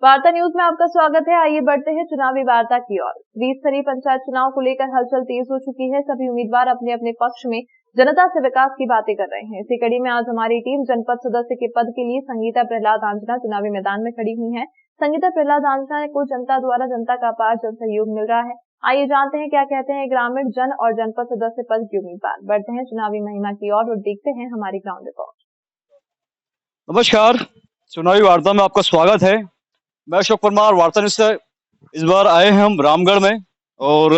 वार्ता न्यूज में आपका स्वागत है। आइए बढ़ते हैं चुनावी वार्ता की ओर। 20 स्तरीय पंचायत चुनाव को लेकर हलचल तेज हो चुकी है। सभी उम्मीदवार अपने अपने पक्ष में जनता से विकास की बातें कर रहे हैं। इसी कड़ी में आज हमारी टीम जनपद सदस्य के पद के लिए संगीता प्रहलाद आंजना चुनावी मैदान में खड़ी हुई है। संगीता प्रहलाद आंजना को जनता द्वारा जनता का अपार जन सहयोग मिल रहा है। आइए जानते हैं क्या कहते हैं ग्रामीण जन और जनपद सदस्य पद के उम्मीदवार। बढ़ते हैं चुनावी महिमा की ओर और देखते हैं हमारी ग्राउंड रिपोर्ट। नमस्कार, चुनावी वार्ता में आपका स्वागत है। मैं अशोक परमार, वार्ता न्यूज से इस बार आए हैं हम रामगढ़ में और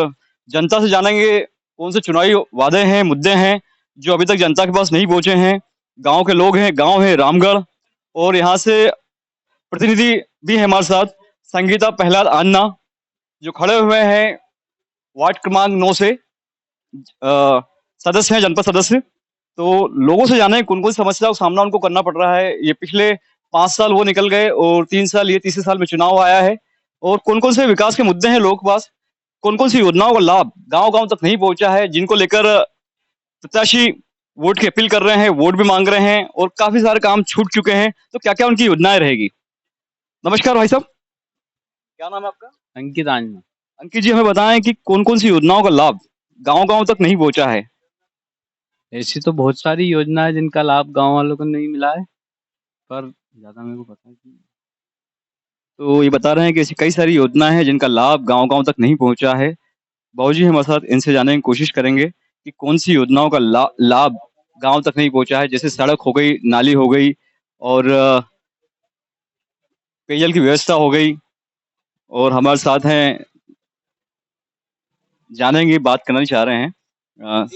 जनता से जानेंगे कौन से चुनावी वादे हैं, मुद्दे हैं जो अभी तक जनता के पास नहीं पहुंचे हैं। गांव के लोग हैं, गांव है रामगढ़ और यहाँ से प्रतिनिधि भी है हमारे साथ, संगीता प्रहलाद आन्ना जो खड़े हुए हैं वार्ड क्रमांक 9 से सदस्य हैं, जनपद सदस्य। तो लोगों से जाने कौन कौन सी समस्या का सामना उनको करना पड़ रहा है। ये पिछले 5 साल वो निकल गए और 3 साल ये तीसरे साल में चुनाव आया है और कौन कौन से विकास के मुद्दे हैं लोगों के पास, कौन कौन सी योजनाओं का लाभ गांव गांव तक नहीं पहुंचा है, जिनको लेकर प्रत्याशी वोट की अपील कर रहे हैं, वोट भी मांग रहे हैं और काफी सारे काम छूट चुके हैं। तो क्या क्या उनकी योजनाएं रहेगी। नमस्कार भाई साहब, क्या नाम है आपका? अंकित आंजना। अंकित जी, हमें बताएं कि कौन कौन सी योजनाओं का लाभ गांव गांव तक नहीं पहुंचा है। ऐसी तो बहुत सारी योजना है जिनका लाभ गांव वालों को नहीं मिला है, पर ज्यादा मेरे को पता नहीं। तो ये बता रहे हैं कि ऐसी कई सारी योजनाएं हैं जिनका लाभ गांव गांव तक नहीं पहुंचा है। बाबूजी हमारे साथ, इनसे जानने की कोशिश करेंगे कि कौन सी योजनाओं का लाभ गांव तक नहीं पहुंचा है। जैसे सड़क हो गई, नाली हो गई और पेयजल की व्यवस्था हो गई। और हमारे साथ हैं, जानेंगे, बात करना चाह रहे हैं, अ,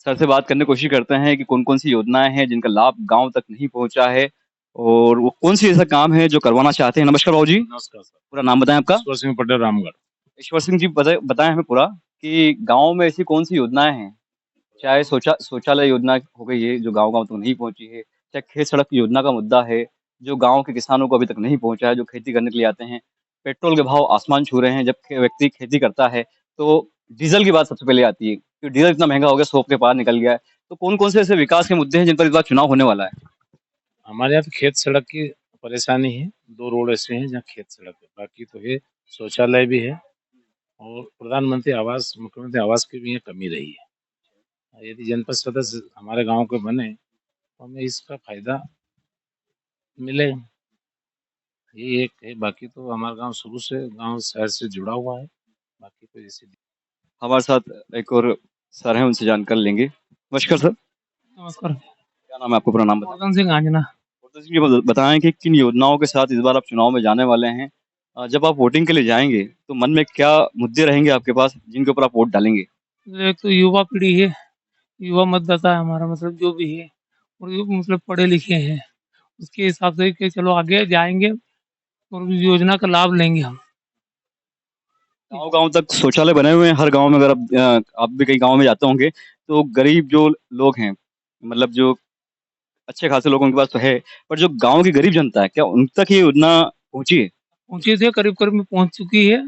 सर से बात करने की कोशिश करते हैं कि कौन कौन सी योजनाएं हैं जिनका लाभ गांव तक नहीं पहुंचा है और वो कौन सी ऐसा काम है जो करवाना चाहते हैं। नमस्कार बाबूजी। नमस्कार सर। पूरा नाम बताएं आपका? ईश्वर सिंह पटेल, रामगढ़। ईश्वर सिंह जी, बताएं हमें पूरा कि गांव में ऐसी कौन सी योजनाएं हैं, चाहे शौचालय योजना हो गई है जो गांव गांव तक नहीं पहुंची है, चाहे खेत सड़क योजना का मुद्दा है जो गांव के किसानों को अभी तक नहीं पहुंचा है, जो खेती करने के लिए आते हैं। पेट्रोल के भाव आसमान छू रहे हैं। जब व्यक्ति खेती करता है तो डीजल की बात सबसे पहले आती है कि डीजल इतना महंगा हो गया, 100 के पार निकल गया है। तो कौन कौन से ऐसे विकास के मुद्दे हैं जिन पर इस बार चुनाव होने वाला है। हमारे यहाँ तो खेत सड़क की परेशानी है। 2 रोड ऐसे हैं जहाँ खेत सड़क है, बाकी तो है। शौचालय भी है और प्रधानमंत्री आवास, मुख्यमंत्री आवास की भी यहाँ कमी रही है। यदि जनपद सदस्य हमारे गांव के बने तो हमें इसका फायदा मिले, ये एक है। बाकी तो हमारा गांव शुरू से गांव शहर से जुड़ा हुआ है। बाकी तो जैसे हमारे साथ एक और सर हैं, उनसे जानकारी लेंगे। नमस्कार सर। नमस्कार। क्या नाम है आपको? पूरा नाम बताएं। वर्धन सिंह आंजना। वर्धन सिंह जी, बताएं कि किन योजनाओं के साथ इस बार आप चुनाव में जाने वाले हैं। जब आप वोटिंग के लिए जाएंगे तो मन में क्या मुद्दे रहेंगे आपके पास जिनके ऊपर आप वोट डालेंगे। एक तो युवा पीढ़ी है, युवा मतदाता है हमारा, मतलब जो भी है, और जो मतलब पढ़े लिखे हैं, उसके हिसाब से कि चलो आगे जाएंगे और उस योजना का लाभ लेंगे हम। गांव गांव तक शौचालय बने हुए हैं हर गांव में। अगर आप भी कई गांव में जाते होंगे तो गरीब जो लोग हैं, मतलब जो अच्छे खासे लोगों के पास तो है, पर जो गांव की गरीब जनता है, क्या उन तक ये योजना पहुंची है? पहुंचे थे, करीब करीब में पहुंच चुकी है।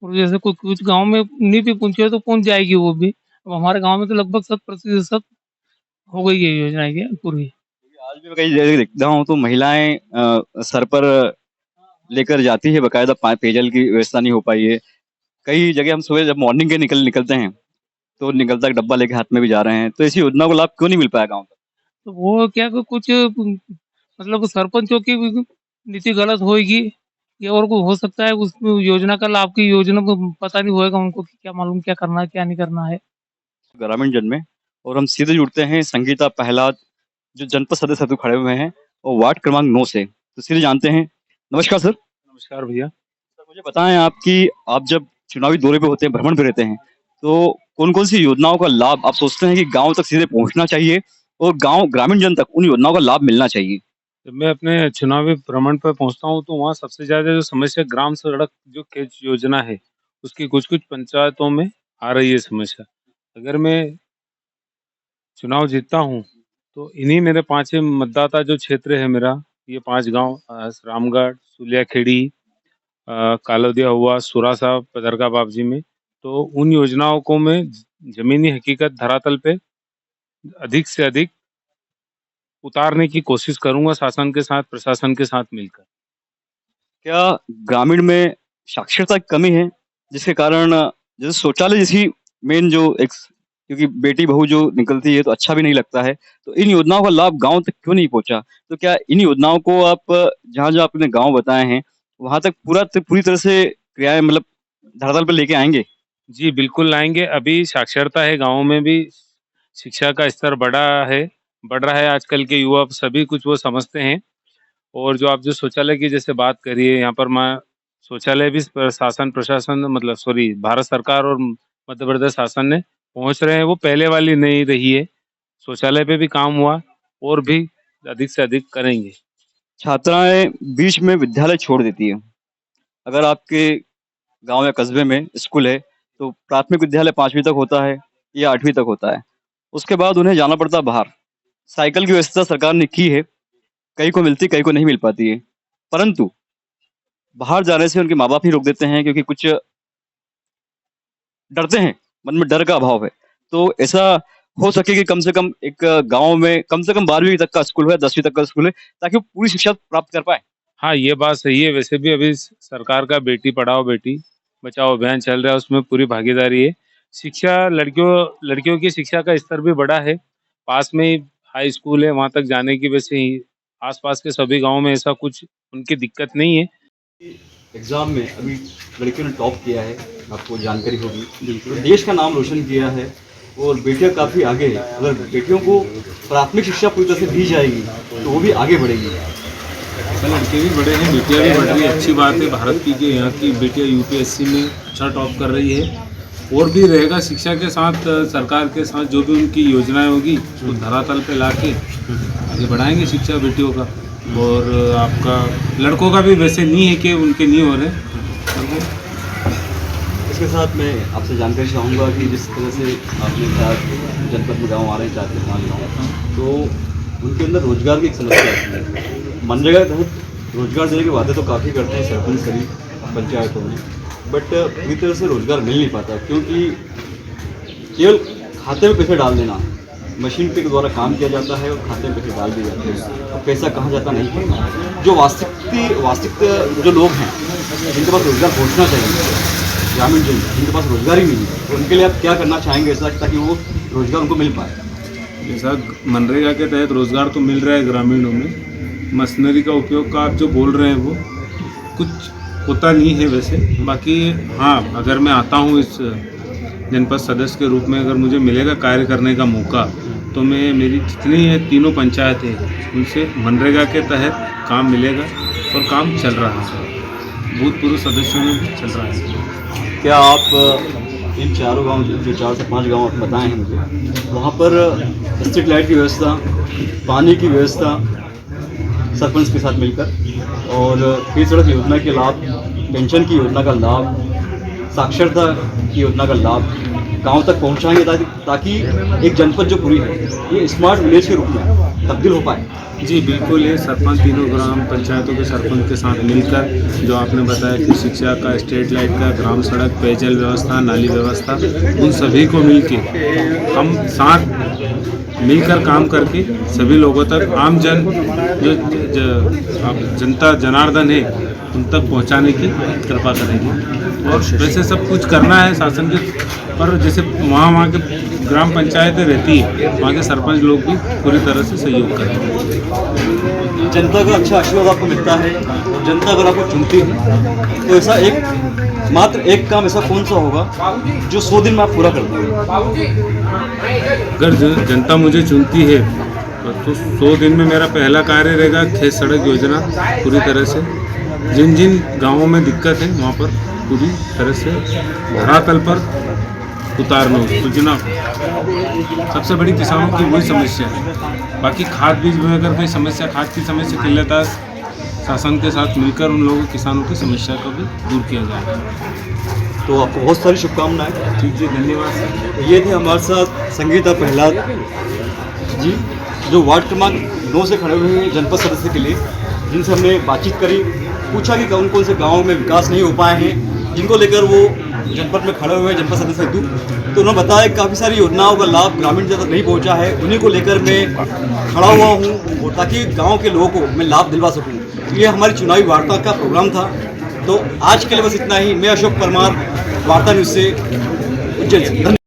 और जैसे कुछ गांव में नहीं भी पहुंची है तो पहुंच जाएगी वो भी। अब हमारे गांव में तो लगभग 100% हो गई है योजना की पूरी। आज भी मैं कई जगह देखता हूँ तो महिलाएं सर पर लेकर जाती है, बकायदा पेयजल की व्यवस्था नहीं हो पाई है। कई जगह हम सुबह जब मॉर्निंग के निकलते हैं तो निकलता एक डब्बा लेके हाथ में भी जा रहे हैं। तो ऐसी योजना को लाभ क्यों नहीं मिल पाया गाँव तक? तो वो क्या कि कुछ मतलब सरपंचों की भी नीति गलत होगी, या और को हो सकता है उस योजना का लाभ की योजना को पता नहीं होएगा उनको कि क्या मालूम क्या करना है क्या नहीं करना है। ग्रामीण जन में, और हम सीधे जुड़ते हैं संगीता प्रहलाद जो जनपद सदस्य हेतु खड़े हुए हैं और वार्ड क्रमांक 9 से। तो सीधे जानते हैं। नमस्कार सर। नमस्कार भैया। सर मुझे बताएं आप जब चुनावी दौरे पे होते हैं, भ्रमण पे रहते हैं, तो कौन कौन सी योजनाओं का लाभ आप सोचते हैं कि गांव तक सीधे पहुंचना चाहिए और गांव ग्रामीण जन तक उन योजनाओं का लाभ मिलना चाहिए। जब मैं अपने चुनावी भ्रमण पर पहुंचता हूं तो वहां सबसे ज्यादा जो समस्या ग्राम सड़क जो खेत योजना है उसकी कुछ कुछ पंचायतों में आ रही है समस्या। अगर मैं चुनाव जीतता हूं तो इन्हीं मेरे 5 मतदाता जो क्षेत्र है मेरा, ये 5 गांव, रामगढ़, सुलियाखेड़ी, कालोदिया हुआ, सुरासा, पदरका बाबजी में, तो उन योजनाओं को मैं जमीनी हकीकत धरातल पे अधिक से अधिक उतारने की कोशिश करूंगा, शासन के साथ, प्रशासन के साथ मिलकर। क्या ग्रामीण में साक्षरता की कमी है, जिसके कारण जैसे शौचालय जैसी मेन जो एक, क्योंकि बेटी बहू जो निकलती है तो अच्छा भी नहीं लगता है, तो इन योजनाओं का लाभ गांव तक क्यों नहीं पहुंचा? तो क्या इन योजनाओं को आप जहाँ जहाँ आपने गांव बताए हैं वहां तक पूरी तरह से क्रियाएं मतलब धरातल पर लेके आएंगे? जी, बिल्कुल लाएँगे। अभी साक्षरता है गाँव में भी, शिक्षा का स्तर बढ़ रहा है, आजकल के युवा सभी कुछ वो समझते हैं। और जो शौचालय की जैसे बात करी है, यहाँ पर मैं शौचालय भी प्रशासन मतलब सॉरी भारत सरकार और मध्य प्रदेश शासन ने पहुँच रहे हैं, वो पहले वाली नहीं रही है। शौचालय पे भी काम हुआ और भी अधिक से अधिक करेंगे। छात्राएं बीच में विद्यालय छोड़ देती है। अगर आपके गांव या कस्बे में स्कूल है तो प्राथमिक विद्यालय 5वीं तक होता है या 8वीं तक होता है। उसके बाद उन्हें जाना पड़ता है बाहर। साइकिल की व्यवस्था सरकार ने की है, कई को मिलती, कई को नहीं मिल पाती है। परंतु बाहर जाने से उनके माँ-बाप ही रोक देते हैं, क्योंकि कुछ डरते हैं, मन में डर का अभाव है। तो ऐसा हो सके कि कम से कम एक गाँव में कम से कम 12वीं तक का स्कूल है, 10वीं तक का स्कूल है, ताकि वो पूरी शिक्षा प्राप्त कर पाएँ। हाँ, ये बात सही है। वैसे भी अभी सरकार का बेटी पढ़ाओ बेटी बचाओ अभियान चल रहा है, उसमें पूरी भागीदारी है। शिक्षा लड़कियों की शिक्षा का स्तर भी बढ़ा है। पास में ही हाई स्कूल है, वहाँ तक जाने की वजह से ही आस-पास के सभी गाँव में ऐसा कुछ उनकी दिक्कत नहीं है। एग्जाम में अभी लड़कियों ने टॉप किया है, आपको जानकारी होगी। तो देश का नाम रोशन किया है और बेटियां काफ़ी आगे है। अगर बेटियों को प्राथमिक शिक्षा पूरी तरह से दी जाएगी तो वो भी आगे बढ़ेगी। लड़के भी बड़े हैं, बेटियां भी बढ़ रही है, अच्छी बात है। भारत की के यहाँ की बेटियां यूपीएससी में अच्छा टॉप कर रही है और भी रहेगा। शिक्षा के साथ सरकार के साथ जो भी उनकी योजनाएं होगी उसको धरातल पे लाके आगे बढ़ाएंगे शिक्षा बेटियों का। और आपका लड़कों का भी वैसे नहीं है कि उनके नहीं हो रहे। इसके साथ मैं आपसे जानकारी चाहूँगा कि जिस तरह से आपने 4 जनपद में गाँव आ रहे हैं, 4 से 5 गाँव, तो उनके अंदर रोजगार की एक समस्या आती है। मनरेगा के तहत रोजगार देने के वादे तो काफ़ी करते हैं सरपंच सभी पंचायतों में, बट पूरी तरह से रोजगार मिल नहीं पाता, क्योंकि केवल खाते में पैसे डाल देना, मशीन के द्वारा काम किया जाता है और खाते में पैसे डाल दिए जाते हैं और पैसा कहाँ जाता नहीं पता। जो वास्तविक जो लोग हैं जिनके पास रोजगार पहुँचना चाहिए, ग्रामीण जन जिनके पास रोजगार ही नहीं है, तो उनके लिए आप क्या करना चाहेंगे ऐसा ताकि वो रोजगार उनको मिल पाए? जैसा मनरेगा के तहत रोजगार तो मिल रहा है ग्रामीणों में, मशीनरी का उपयोग का आप जो बोल रहे हैं वो कुछ होता नहीं है वैसे। बाकी हाँ, अगर मैं आता हूँ इस जनपद सदस्य के रूप में, अगर मुझे मिलेगा कार्य करने का मौका, तो मैं मेरी जितनी है तीनों पंचायतें उनसे मनरेगा के तहत काम मिलेगा और काम चल रहा है, भूतपूर्व सदस्यों में भी चल रहा है। क्या आप इन चारों गांव जो 4 से 5 गांव बताए हैं मुझे, वहाँ पर स्ट्रीट लाइट की व्यवस्था, पानी की व्यवस्था सरपंच के साथ मिलकर, और फिर सड़क योजना के लाभ, पेंशन की योजना का लाभ, साक्षरता की योजना का लाभ गांव तक पहुंचाएंगे ताकि एक जनपद जो पूरी है ये स्मार्ट विलेज के रूप में तब्दील हो पाए? जी बिल्कुल, ये सरपंच तीनों ग्राम पंचायतों के सरपंच के साथ मिलकर, जो आपने बताया कि शिक्षा का, स्ट्रीट लाइट का, ग्राम सड़क, पेयजल व्यवस्था, नाली व्यवस्था, उन सभी को मिलके हम साथ मिलकर काम करके सभी लोगों तक, आम जन जो जनता जनार्दन है उन तक पहुंचाने की कृपा करेंगे। और वैसे सब कुछ करना है शासन के, पर जैसे वहाँ के ग्राम पंचायतें रहती है, वहाँ के सरपंच लोग भी पूरी तरह से सहयोग करेंगे। जनता का अच्छा आशीर्वाद आपको मिलता है और जनता अगर आपको चुनती है तो ऐसा मात्र एक काम ऐसा कौन सा होगा जो 100 दिन में आप पूरा कर देंगे? अगर जनता मुझे चुनती है तो 100 दिन में मेरा पहला कार्य रहेगा खेत सड़क योजना पूरी तरह से, जिन जिन गाँवों में दिक्कत है वहाँ पर पूरी तरह से धरातल पर उतारना, सूचना। सबसे बड़ी किसानों की वही समस्या है। बाकी खाद बीज में अगर कोई समस्या, खाद की समस्या किल्लत, शासन के साथ मिलकर उन लोगों किसानों की समस्या को भी दूर किया जाएगा। तो आपको बहुत सारी शुभकामनाएं। ठीक जी, धन्यवाद। ये थे हमारे साथ संगीता प्रहलाद जी, जो वार्ड क्रमांक 9 से खड़े हुए हैं जनपद सदस्य के लिए, जिनसे हमने बातचीत करी, पूछा कि कौन कौन से गाँव में विकास नहीं हो पाए हैं, जिनको लेकर वो जनपद में खड़े हुए जनपद सदस्य हेतु। तो उन्होंने बताया कि काफ़ी सारी योजनाओं का लाभ ग्रामीण तक नहीं पहुंचा है, उन्हीं को लेकर मैं खड़ा हुआ हूं और ताकि गांव के लोगों को मैं लाभ दिलवा सकूं। ये हमारी चुनावी वार्ता का प्रोग्राम था। तो आज के लिए बस इतना ही। मैं अशोक परमार, वार्ता न्यूज़ से उज्जैन से।